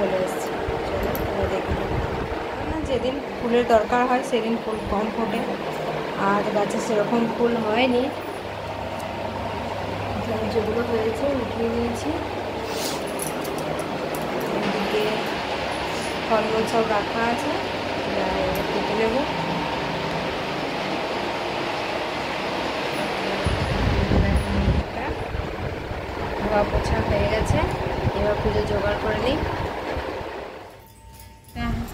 চলে এসেছি। চলো দেখি, যেদিন ফুলের দরকার হয় সেদিন ফুল কম ফোটে, আর গাছে সেরকম ফুল হয়নি। যেগুলো হয়েছে উঠিয়ে নিয়েছি। এদিকে ফলমূল সব রাখা আছে, কেটে নেব। ধোয়া পোছা হয়ে গেছে, এবার পুজো জোগাড় করে নিই।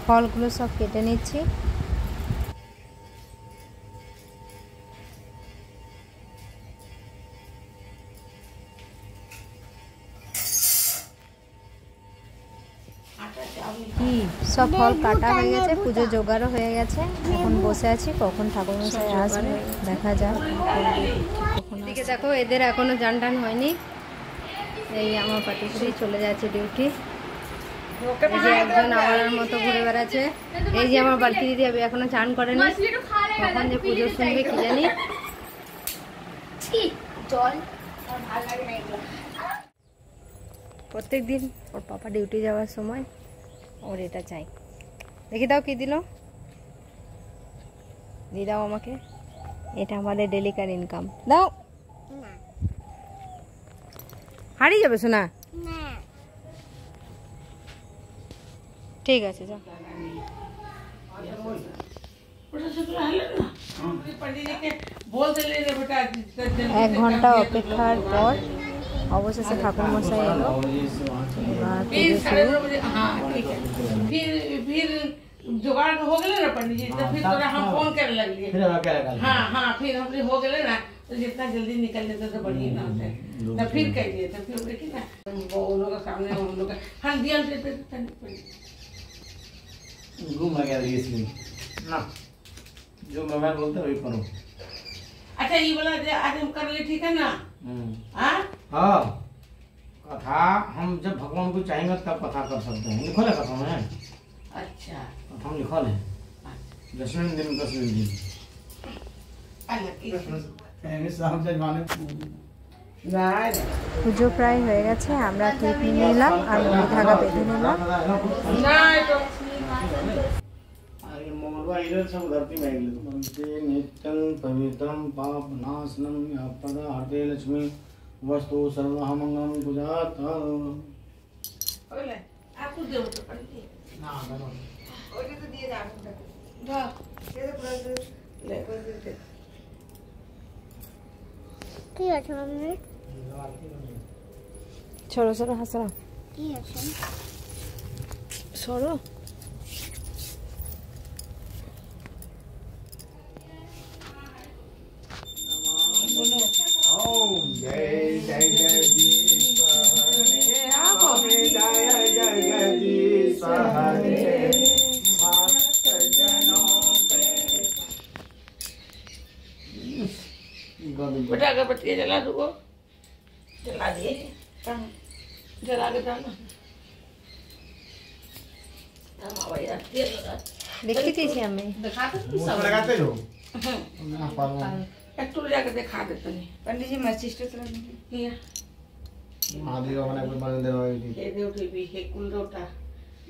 ফলগুলো সব কেটে নিচ্ছি। সব ফল কাটা হয়ে গেছে, পুজো জোগাড়ও হয়ে গেছে। এখন বসে আছি কখন ঠাকুরমশাই আসবে দেখা যাক। এদিকে দেখো, এদের এখনো জান টান হয়নি। এই আমার পাটিশ্রী চলে যাচ্ছে ডিউটি। এই যে একজন আমার মতো ঘুরে বেড়াচ্ছে। এই যে আমার বাড়তি দিদি এখনো চান করেনি, কখন যে পুজো শুনবে কি জানি। প্রত্যেক দিন ওর পাপা ডিউটি যাওয়ার সময় ওর এটা চাই। দেখি দাও কি দিল, দিয়ে দাও আমাকে। এটা আমাদের ডেলিকার ইনকাম। দাও, হারিয়ে যাবে শোনা। ঠিক আছে, যাও। 1 ঘন্টা অপেক্ষার পর অবশেষে ঠাকুরমশাই এলো। जुगाड़ हो गए ना पंडित जी, तो फिर तोरा हम फोन करे लगे। हाँ हाँ, फिर हमरे हो गए ना, तो जितना जल्दी निकल लेते तो बढ़िया ना होता। तो फिर कह दिए, तो फिर देखी ना वो उन लोगों के सामने हम लोग हाँ दिया घूम आ गया इसलिए ना, जो मैं बोलता वही करो। अच्छा ये बोला आज हम कर ले, ठीक है ना? हाँ हाँ, कथा हम जब भगवान को चाहेंगे तब कथा कर सकते हैं। लिखो ना कथा में। अच्छा, हम लिखो ले 10वें दिन 10वें दिन পুজো প্রায় হয়ে গেছে। আমরা কেক নিয়ে নিলাম আর মুড়ি ধাগা বেঁধে নিলাম। नित्यं पवित्रं पापनाशनं आपदा हरते लक्ष्मी वस्तु सर्वमंगलम गुजात। आपको दे तो पंडित ना ना ओके तो दिए जा दो ये तो पूरा ले कर दे। কি আছে মাম্মি? সরো সরো, হাসরা কি আছে? সরো। ओम जय जय जय जी स्वाहा, जय जय जय जी स्वाहा। बेटा अगरबत्ती जला दो, जला दिए जला के डालना। দেখিতেছি আমি। दिखा दो सब लगाते हो ना पालो। एक टूल जाकर दिखा देते नहीं पंडित जी। मैं सिस्टर चला दिया आदि वाला कोई मान दे रहा है ये दे उठी भी है कुल रोटा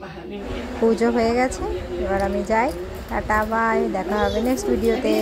महानी में। পুজো হয়ে গেছে, এবার আমি যাই। টাটা বাই, দেখা হবে নেক্সট ভিডিওতে।